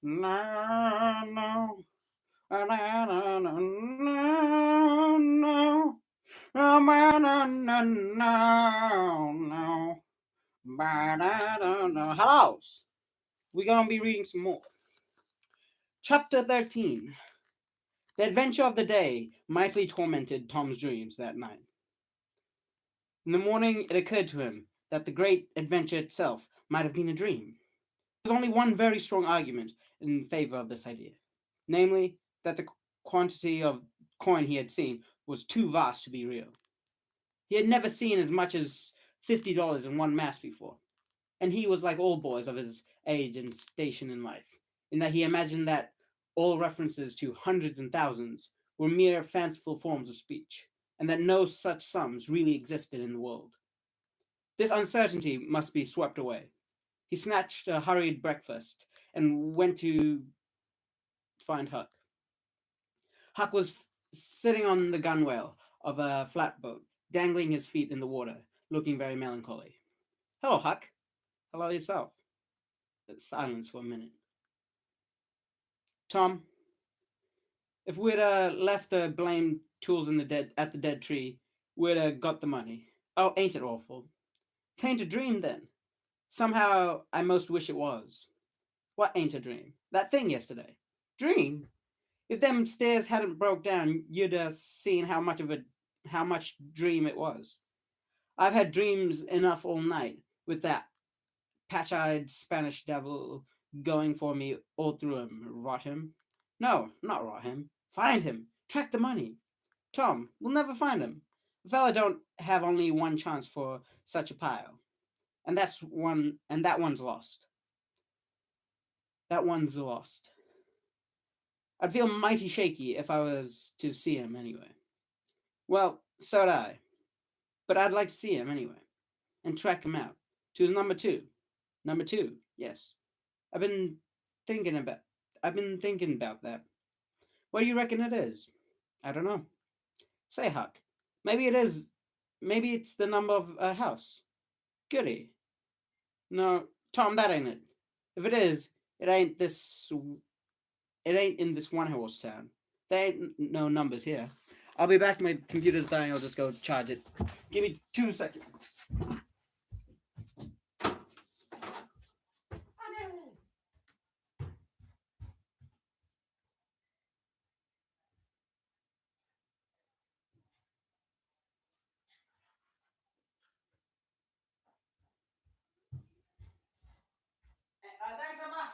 No, no, no, no, no, no, no. Oh, man, no, no, no, no. Ba-da-da-da. Hello. We're gonna be reading some more. Chapter 13. The adventure of the day mightily tormented Tom's dreams that night. In the morning, it occurred to him that the great adventure itself might have been a dream. There was only one very strong argument in favor of this idea, namely, that the quantity of coin he had seen was too vast to be real. He had never seen as much as $50 in one mass before, and he was like all boys of his age and station in life, in that he imagined that all references to hundreds and thousands were mere fanciful forms of speech, and that no such sums really existed in the world. This uncertainty must be swept away. He snatched a hurried breakfast and went to find Huck. Huck was sitting on the gunwale of a flatboat, dangling his feet in the water, looking very melancholy. Hello, Huck. Hello yourself. Silence for a minute. Tom, if we'd left the blamed tools in the dead tree, we'd got the money. Oh, ain't it awful? Tain't a dream then. Somehow I most wish it was. What ain't a dream? That thing yesterday. Dream? If them stairs hadn't broke down, you'd seen how much dream it was. I've had dreams enough all night, with that patch-eyed Spanish devil going for me all through him. Rot him. No, not rot him. Find him. Track the money. Tom, we'll never find him. A fella don't have only one chance for such a pile. And that one's lost. That one's lost. I'd feel mighty shaky if I was to see him anyway. Well, so'd I. But I'd like to see him anyway. And track him out. To his number two. Number two, yes. I've been thinking about that. What do you reckon it is? I don't know. Say, Huck, maybe it is. Maybe it's the number of a house. Goody. No, Tom, that ain't it. If it is, it ain't this. It ain't in this one horse town. There ain't no numbers here. I'll be back. My computer's dying. I'll just go charge it. Give me 2 seconds. Thanks, Emma.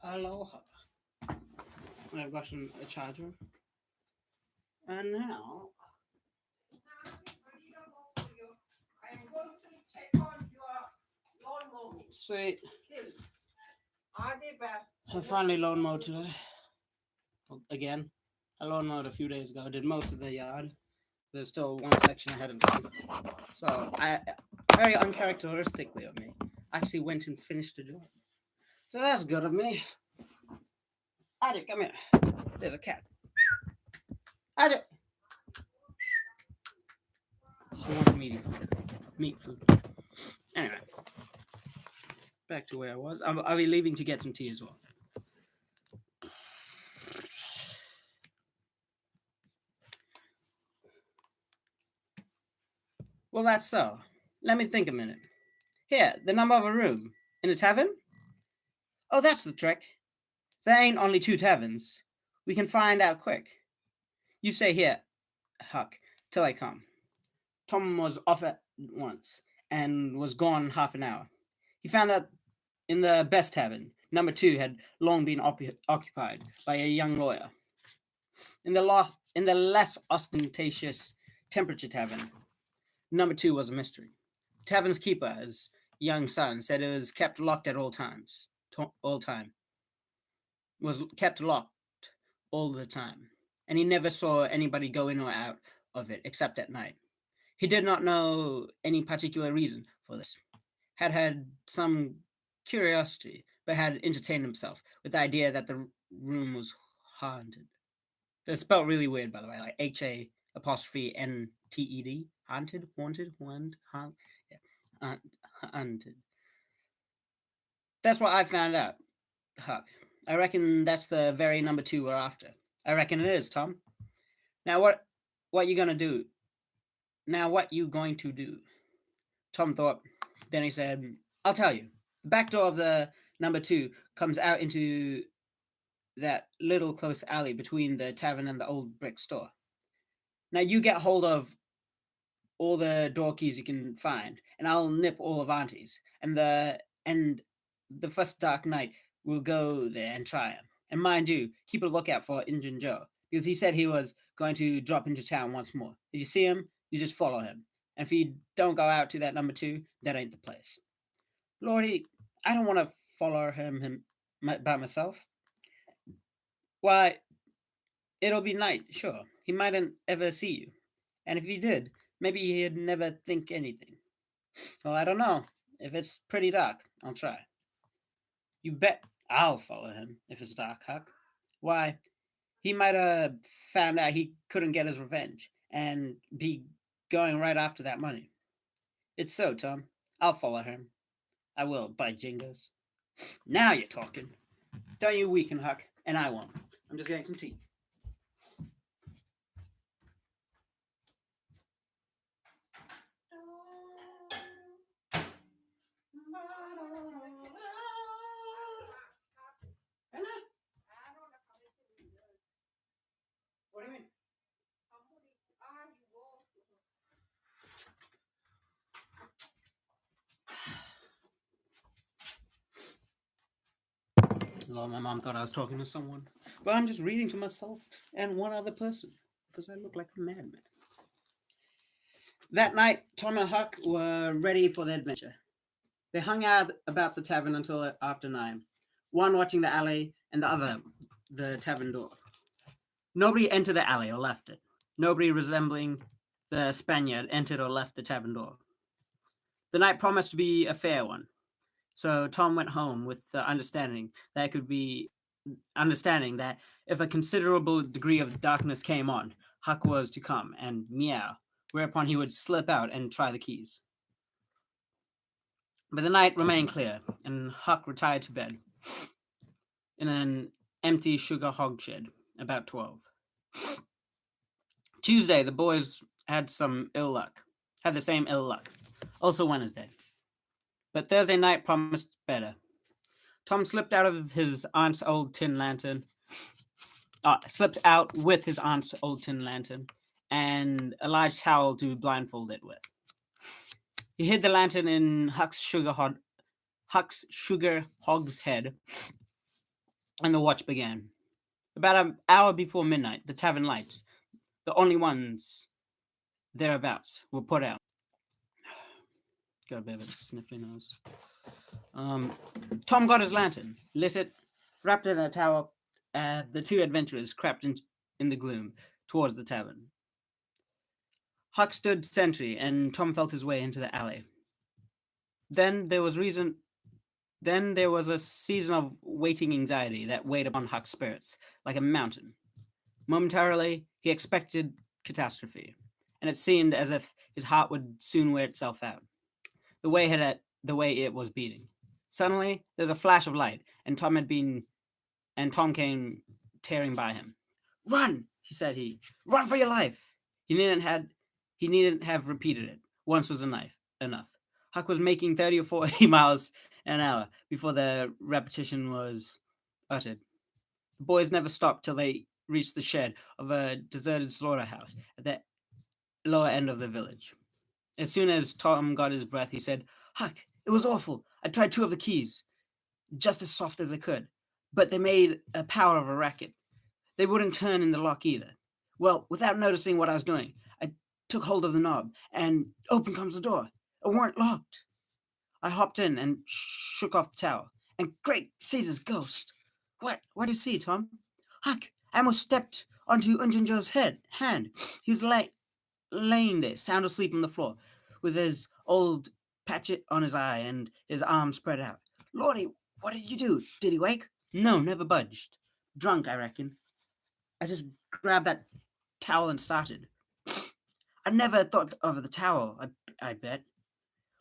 Aloha. I've gotten a charger. And now. I'm going to check on your lawnmower. Sweet. Are they back? I finally lawn mowed today. Again. I lawn mowed a few days ago. I did most of the yard. There's still one section I hadn't done. So I very uncharacteristically of me, actually went and finished the job. So that's good of me. Aja, come here. There's a cat. Aja. She wants meat food. Anyway, back to where I was. I'll be leaving to get some tea as well. Well, that's so. Let me think a minute. Here, the number of a room. In a tavern? Oh, that's the trick. There ain't only 2 taverns. We can find out quick. You stay here, Huck, till I come. Tom was off at once, and was gone half an hour. He found that in the best tavern, number 2 had long been occupied by a young lawyer. In the less ostentatious Temperature Tavern, number 2 was a mystery. The tavern's keeper, his young son, said it was kept locked at all times. Was kept locked all the time, and he never saw anybody go in or out of it except at night. He did not know any particular reason for this. had some curiosity, but had entertained himself with the idea that the room was haunted. It's spelled really weird, by the way, like HA apostrophe NTED. Haunted, haunted, yeah, haunted. That's what I found out, Huck. I reckon that's the very number two we're after. I reckon it is, Tom. Now what you gonna do? Now what you going to do? Tom thought. Then he said, I'll tell you. The back door of the number two comes out into that little close alley between the tavern and the old brick store. Now you get hold of all the door keys you can find, and I'll nip all of Auntie's. And the first dark night we'll go there and try him. And mind you, keep a lookout for Injun Joe, because he said he was going to drop into town once more. If you see him, you just follow him. And if you don't go out to that number two, that ain't the place. Lordy, I don't want to follow him by myself. Why, it'll be night, sure. He mightn't ever see you. And if he did, maybe he'd never think anything. Well, I don't know. If it's pretty dark, I'll try. You bet I'll follow him if it's dark, Huck. Why, he might have found out he couldn't get his revenge and be going right after that money. It's so, Tom. I'll follow him. I will, by jingos. Now you're talking. Don't you weaken, Huck, and I won't. I'm just getting some tea. What do you mean? Lord, my mom thought I was talking to someone. But I'm just reading to myself and one other person because I look like a madman. That night, Tom and Huck were ready for the adventure. They hung out about the tavern until after 9, one watching the alley and the other the tavern door. Nobody entered the alley or left it. Nobody resembling the Spaniard entered or left the tavern door. The night promised to be a fair one, so Tom went home with the understanding that if a considerable degree of darkness came on, Huck was to come and meow, whereupon he would slip out and try the keys. But the night remained clear, and Huck retired to bed in an empty sugar hogshed about 12. Tuesday, the boys had the same ill luck. Also Wednesday. But Thursday night promised better. Tom slipped out with his aunt's old tin lantern, and a large towel to blindfold it with. He hid the lantern in Huck's sugar hogshead, and the watch began. About an hour before midnight, the tavern lights, the only ones thereabouts, were put out. Got a bit of a sniffly nose. Tom got his lantern, lit it, wrapped it in a towel, and the two adventurers crept in the gloom towards the tavern. Huck stood sentry, and Tom felt his way into the alley. Then there was a season of waiting anxiety that weighed upon Huck's spirits like a mountain. Momentarily, he expected catastrophe, and it seemed as if his heart would soon wear itself out. The way it was beating. Suddenly, there was a flash of light, and Tom came tearing by him. "Run!" said he. "Run for your life!" He needn't have repeated it. Once was enough. Huck was making 30 or 40 miles an hour before the repetition was uttered. The boys never stopped till they reached the shed of a deserted slaughterhouse at the lower end of the village. As soon as Tom got his breath, he said, "Huck, it was awful. I tried 2 of the keys, just as soft as I could, but they made a power of a racket. They wouldn't turn in the lock either. Well, without noticing what I was doing, I took hold of the knob, and open comes the door. It weren't locked. I hopped in and shook off the towel, and great Caesar's ghost. What do you see, Tom? Huck, I almost stepped onto Injun Joe's hand. He was laying there, sound asleep on the floor, with his old patch it on his eye, and his arms spread out. Lordy, what did you do? Did he wake? No, never budged. Drunk, I reckon. I just grabbed that towel and started. I never thought of the towel, I bet.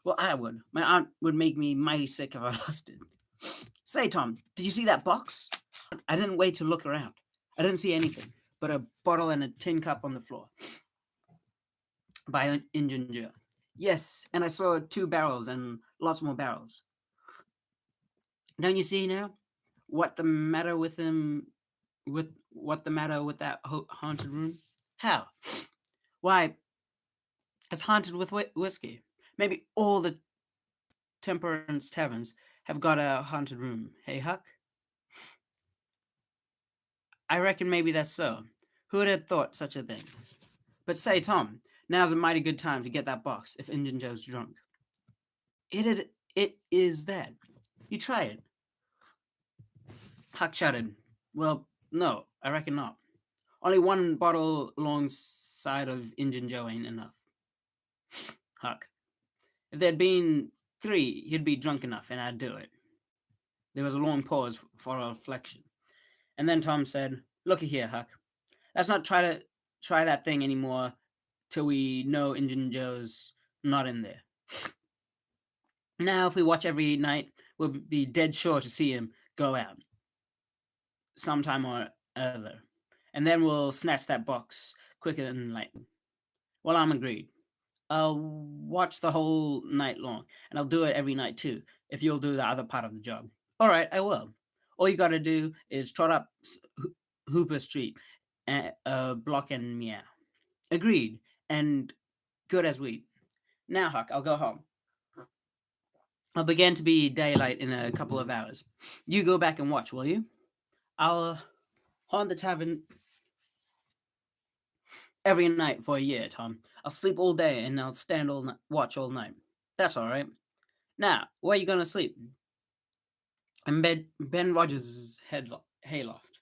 Well, I would. My aunt would make me mighty sick if I lost it. Say, Tom, did you see that box? I didn't wait to look around. I didn't see anything but a bottle and a tin cup on the floor by an Injun Joe. Yes, and I saw 2 barrels and lots more barrels. Don't you see now what the matter with him? With what the matter with that haunted room? How? Why, it's haunted with whiskey. Maybe all the temperance taverns have got a haunted room. Hey, Huck? I reckon maybe that's so. Who would have thought such a thing? But say, Tom, now's a mighty good time to get that box if Injun Joe's drunk. It is that. You try it. Huck shuddered. Well, no, I reckon not. Only 1 bottle alongside of Injun Joe ain't enough. Huck. If there'd been 3, he'd be drunk enough, and I'd do it. There was a long pause for reflection. And then Tom said, Looky here, Huck. Let's not try that thing anymore till we know Injun Joe's not in there. Now, if we watch every night, we'll be dead sure to see him go out sometime or other. And then we'll snatch that box quicker than lightning. Well, I'm agreed. I'll watch the whole night long, and I'll do it every night too, if you'll do the other part of the job. All right, I will. All you gotta do is trot up Hooper Street, block and meow. Agreed, and good as wheat. Now, Huck, I'll go home. I'll begin to be daylight in a couple of hours. You go back and watch, will you? I'll haunt the tavern every night for a year, Tom. I'll sleep all day and I'll stand watch all night. That's all right. Now, where are you gonna sleep? In Ben Rogers' hayloft.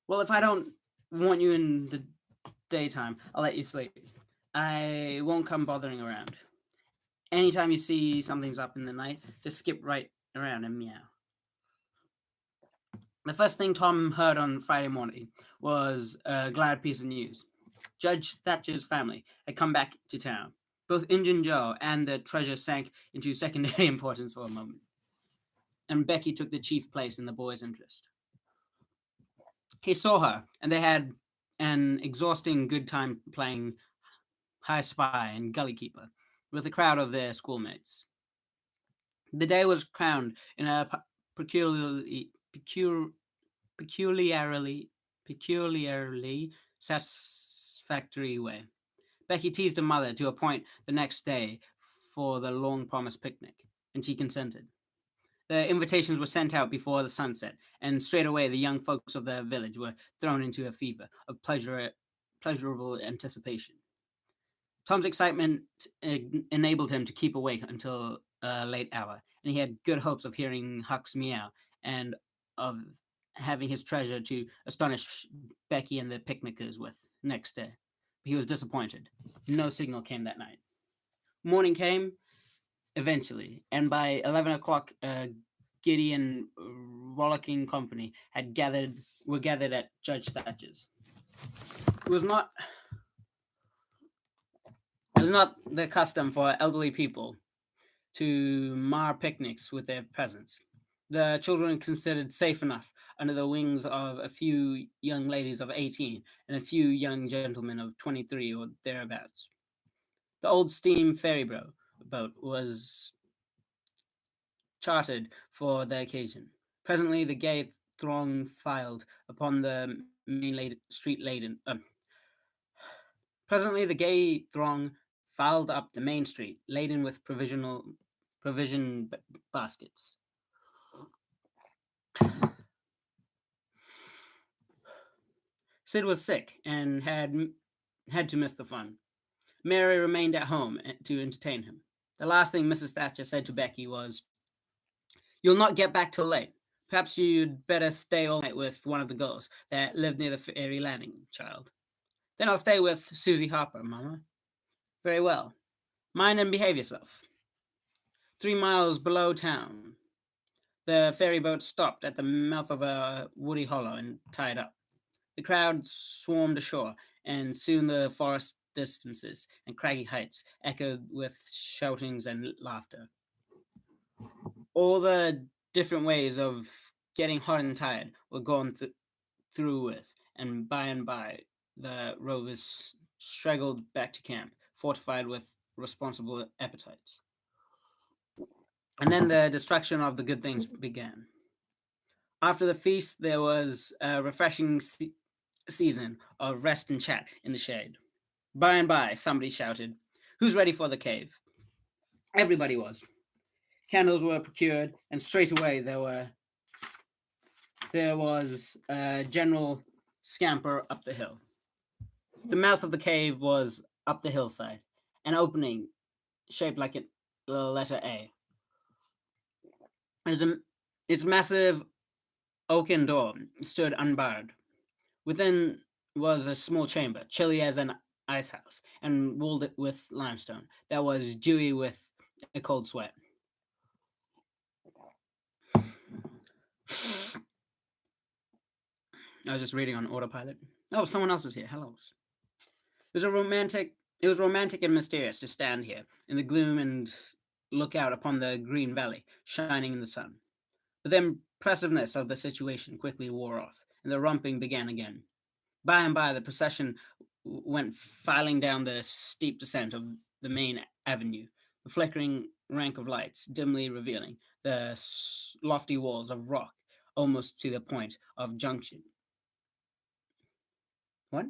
Well, if I don't want you in the daytime, I'll let you sleep. I won't come bothering around. Anytime you see something's up in the night, just skip right around and meow. The first thing Tom heard on Friday morning was a glad piece of news. Judge Thatcher's family had come back to town. Both Injun Joe and the treasure sank into secondary importance for a moment, and Becky took the chief place in the boy's interest. He saw her, and they had an exhausting good time playing High Spy and Gully Keeper with a crowd of their schoolmates. The day was crowned in a peculiarly satisfactory way. Becky teased her mother to a point the next day for the long-promised picnic, and she consented. The invitations were sent out before the sunset, and straight away the young folks of the village were thrown into a fever of pleasurable anticipation. Tom's excitement enabled him to keep awake until a late hour, and he had good hopes of hearing Huck's meow and of having his treasure to astonish Becky and the picnickers with next day. But he was disappointed. No signal came that night. Morning came eventually, and by 11 o'clock, a giddy and rollicking company were gathered at Judge Thatcher's. It was not the custom for elderly people to mar picnics with their presence. The children considered safe enough under the wings of a few young ladies of 18 and a few young gentlemen of 23 or thereabouts. The old steam ferry boat was chartered for the occasion. Presently, the gay throng filed upon the main street laden. Presently, the gay throng filed up the main street, laden with provision baskets. Sid was sick and had to miss the fun. Mary remained at home to entertain him. The last thing Mrs. Thatcher said to Becky was, "You'll not get back till late. Perhaps you'd better stay all night with one of the girls that live near the ferry landing, child." "Then I'll stay with Susie Harper, Mama." "Very well. Mind and behave yourself." 3 miles below town, the ferry boat stopped at the mouth of a woody hollow and tied up. The crowd swarmed ashore, and soon the forest distances and craggy heights echoed with shoutings and laughter. All the different ways of getting hot and tired were gone through with, and by, the rovers straggled back to camp, fortified with responsible appetites. And then the destruction of the good things began. After the feast, there was a refreshing season of rest and chat in the shade. By and by, somebody shouted, "Who's ready for the cave?" Everybody was. Candles were procured, and straight away there was a general scamper up the hill. The mouth of the cave was up the hillside, an opening shaped like a letter A. Its, its massive oaken door stood unbarred. Within was a small chamber, chilly as an ice house, and walled with limestone that was dewy with a cold sweat. I was just reading on autopilot. Oh, someone else is here. Hello. was a romantic. It was romantic and mysterious to stand here in the gloom and look out upon the green valley shining in the sun. But the impressiveness of the situation quickly wore off, and the romping began again. By and by, the procession went filing down the steep descent of the main avenue, the flickering rank of lights dimly revealing the lofty walls of rock almost to the point of junction. What?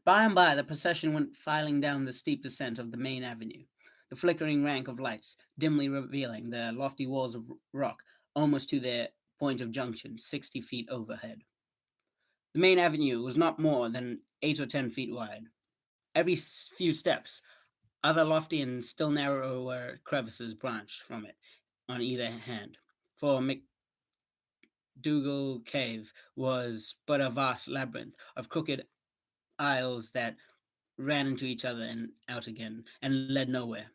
By and by, the procession went filing down the steep descent of the main avenue, the flickering rank of lights dimly revealing the lofty walls of rock almost to their point of junction, 60 feet overhead. The main avenue was not more than 8 or 10 feet wide. Every few steps, other lofty and still narrower crevices branched from it on either hand, for McDougal Cave was but a vast labyrinth of crooked aisles that ran into each other and out again, and led nowhere.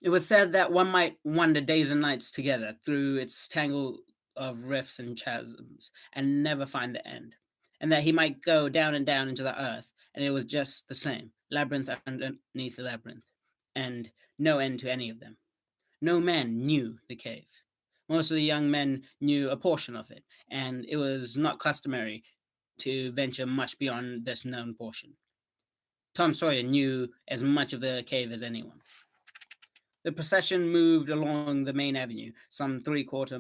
It was said that one might wander days and nights together through its tangle of rifts and chasms and never find the end, and that he might go down and down into the earth, and it was just the same labyrinth underneath the labyrinth, and no end to any of them. No man knew the cave. Most of the young men knew a portion of it, and it was not customary to venture much beyond this known portion. Tom Sawyer knew as much of the cave as anyone. The procession moved along the main avenue, some 3/4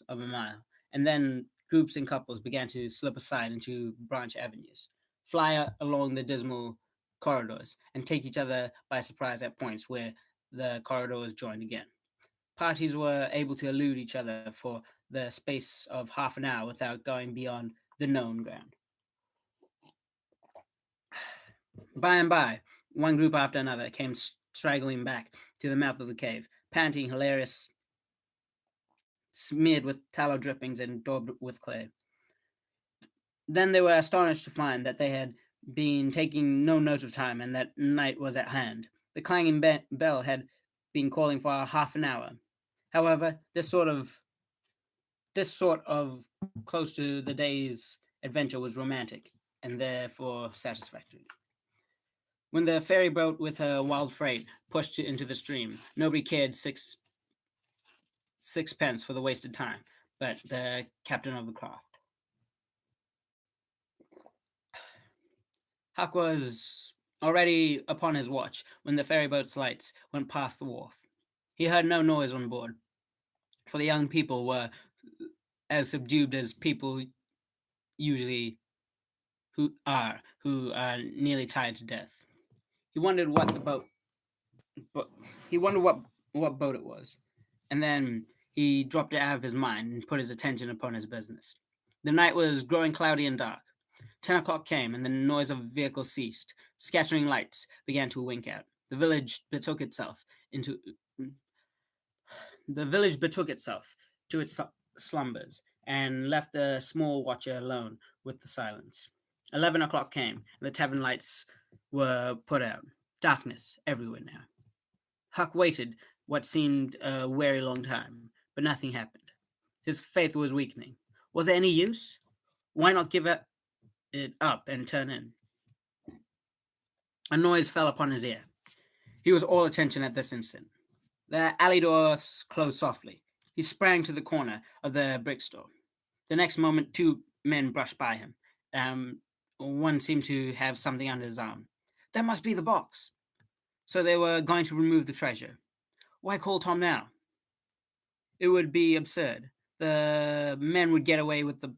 of a mile, and then groups and couples began to slip aside into branch avenues, fly along the dismal corridors, and take each other by surprise at points where the corridors joined again. Parties were able to elude each other for the space of half an hour without going beyond the known ground. By and by, one group after another came straggling back to the mouth of the cave, panting, hilarious, smeared with tallow drippings and daubed with clay. Then they were astonished to find that they had been taking no note of time and that night was at hand. The clanging bell had been calling for half an hour. However, this sort of close to the day's adventure was romantic and therefore satisfactory. When the ferry boat with her wild freight pushed into the stream, nobody cared sixpence for the wasted time, but the captain of the craft. Huck was already upon his watch when the ferry boat's lights went past the wharf. He heard no noise on board, for the young people were as subdued as people usually who are nearly tired to death. He wondered what the boat, but he wondered what boat it was, and then he dropped it out of his mind and put his attention upon his business. The night was growing cloudy and dark. 10 o'clock came, and the noise of vehicles ceased. Scattering lights began to wink out. The village betook itself to its slumbers and left the small watcher alone with the silence. 11 o'clock came, and the tavern lights were put out. Darkness everywhere now. Huck waited what seemed a very long time, but nothing happened. His faith was weakening. Was there any use? Why not give it up and turn in? A noise fell upon his ear. He was all attention at this instant. The alley door closed softly. He sprang to the corner of the brick store. The next moment, two men brushed by him. One seemed to have something under his arm. That must be the box. So they were going to remove the treasure. Why call Tom now? It would be absurd. The men would get away with the.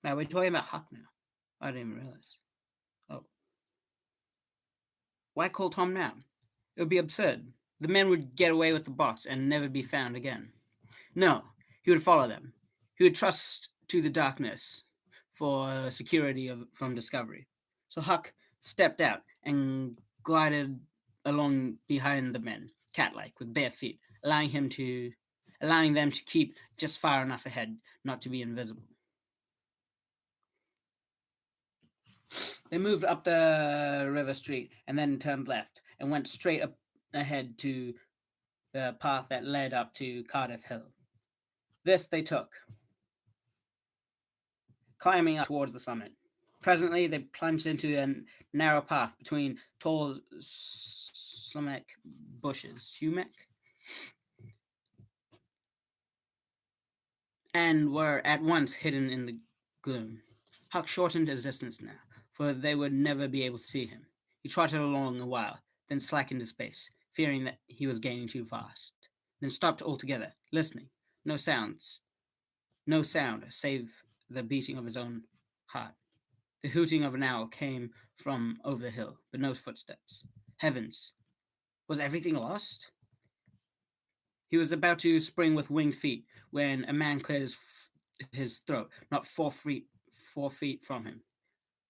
Now we're talking about Huck now. I didn't even realize. Oh. Why call Tom now? It would be absurd. The men would get away with the box and never be found again. No, he would follow them. He would trust to the darkness for security from discovery. So Huck stepped out and glided along behind the men, cat-like, with bare feet, allowing them to keep just far enough ahead not to be invisible. They moved up the river street and then turned left and went straight up ahead to the path that led up to Cardiff Hill. This they took, climbing up towards the summit. Presently, they plunged into a narrow path between tall sumac bushes, and were at once hidden in the gloom. Huck shortened his distance now, for they would never be able to see him. He trotted along a while, then slackened his pace, fearing that he was gaining too fast. Then stopped altogether, listening. No sound, save the beating of his own heart. The hooting of an owl came from over the hill, but no footsteps. Heavens! Was everything lost? He was about to spring with winged feet when a man cleared his throat, not 4 feet from him.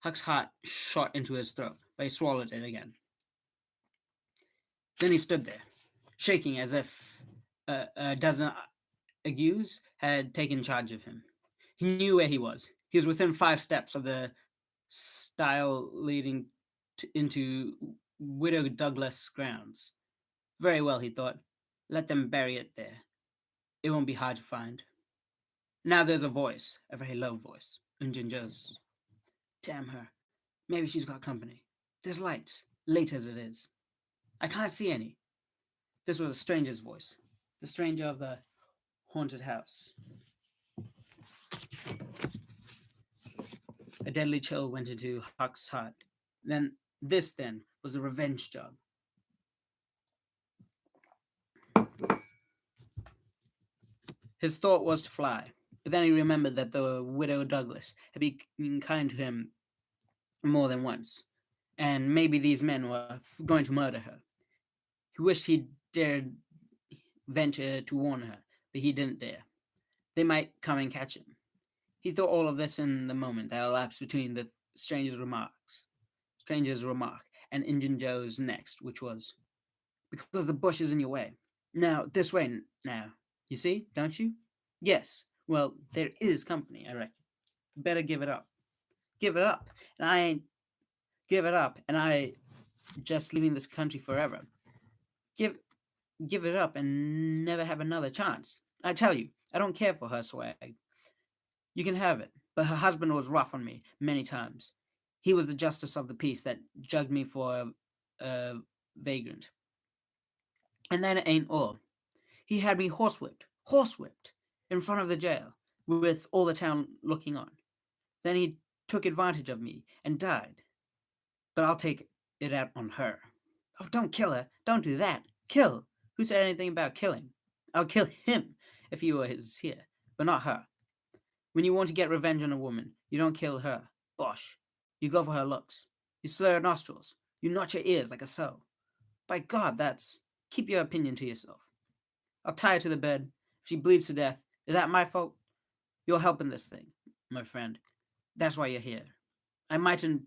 Huck's heart shot into his throat, but he swallowed it again. Then he stood there, shaking as if a dozen agues had taken charge of him. He knew where he was. He was within 5 steps of the stile leading into Widow Douglas' grounds. Very well, he thought. Let them bury it there. It won't be hard to find. Now there's a voice, a very low voice, Injun Joe's. Damn her. Maybe she's got company. There's lights, late as it is. I can't see any. This was a stranger's voice, the stranger of the haunted house. A deadly chill went into Huck's heart. This was a revenge job. His thought was to fly, but then he remembered that the widow Douglas had been kind to him more than once, and maybe these men were going to murder her. He wished he dared venture to warn her, but he didn't dare. They might come and catch him. He thought all of this in the moment that elapsed between the stranger's remark and Injun Joe's next, which was, because the bush is in your way. Now, this way now. You see, don't you? Yes. Well, there is company, I reckon. Better give it up. Give it up. And I ain't give it up, and I just leaving this country forever. Give it up and never have another chance. I tell you, I don't care for her swag. You can have it, but her husband was rough on me many times. He was the justice of the peace that jugged me for a vagrant. And that ain't all. He had me horsewhipped, in front of the jail, with all the town looking on. Then he took advantage of me and died. But I'll take it out on her. Oh, don't kill her. Don't do that. Kill. Who said anything about killing? I'll kill him if he was here, but not her. When you want to get revenge on a woman, you don't kill her. Bosh. You go for her looks. You slur her nostrils. You notch her ears like a sow. By God, that's... Keep your opinion to yourself. I'll tie her to the bed. If she bleeds to death, is that my fault? You're helping this thing, my friend. That's why you're here. I mightn't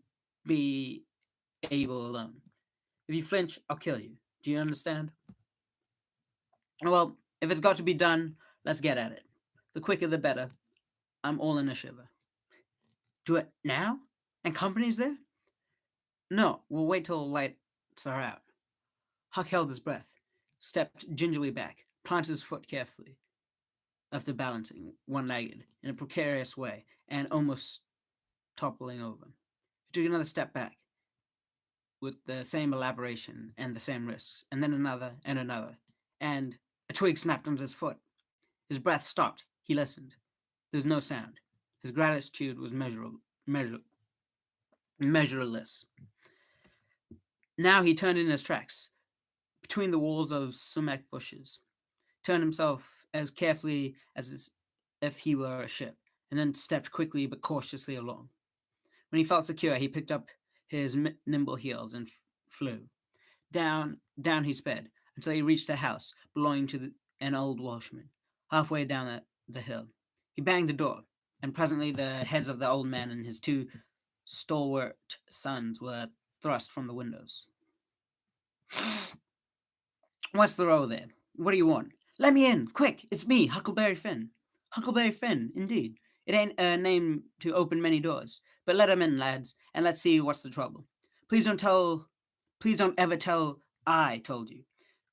be able alone. If you flinch, I'll kill you. Do you understand? Well, if it's got to be done, let's get at it. The quicker the better. I'm all in a shiver. Do it now? And company's there? No, we'll wait till the lights are out. Huck held his breath, stepped gingerly back, planted his foot carefully, after balancing, one-legged, in a precarious way, and almost toppling over. He took another step back, with the same elaboration and the same risks, and then another and another, and a twig snapped under his foot. His breath stopped. He listened. There was no sound. His gratitude was measureless. Now he turned in his tracks, between the walls of sumac bushes, turned himself as carefully as if he were a ship, and then stepped quickly but cautiously along. When he felt secure, he picked up his nimble heels and flew. Down he sped, until he reached a house belonging to an old Welshman, halfway down the hill. He banged the door, and presently the heads of the old man and his two stalwart sons were thrust from the windows. What's the row there? What do you want? Let me in, quick! It's me, Huckleberry Finn. Huckleberry Finn, indeed. It ain't a name to open many doors, but let 'em in, lads, and let's see what's the trouble. Please don't ever tell I told you,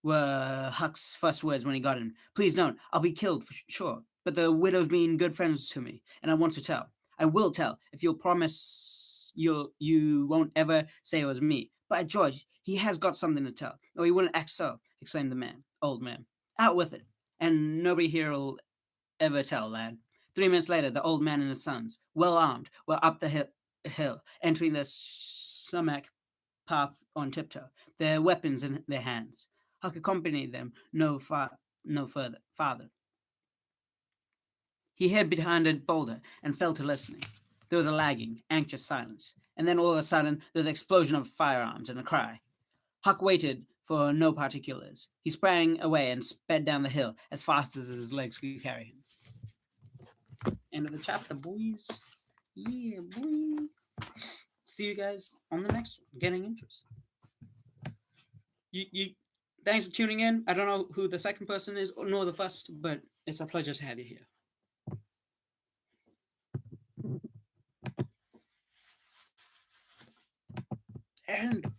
were Huck's first words when he got in. Please don't. I'll be killed for sure. But the widow's been good friends to me, and I want to tell. I will tell if you'll promise you won't ever say it was me. By George, he has got something to tell, or he wouldn't act so, exclaimed the old man. Out with it, and nobody here'll ever tell, lad. 3 minutes later, the old man and his sons, well armed, were up the hill, entering the sumac path on tiptoe, their weapons in their hands. Huck accompanied them no farther. He hid behind a boulder and fell to listening. There was a lagging, anxious silence, and then all of a sudden there was an explosion of firearms and a cry. Huck waited for no particulars. He sprang away and sped down the hill as fast as his legs could carry him. End of the chapter, boys. Yeah, boy. See you guys on the next one. Getting interesting. You thanks for tuning in. I don't know who the second person is nor the first, but it's a pleasure to have you here. And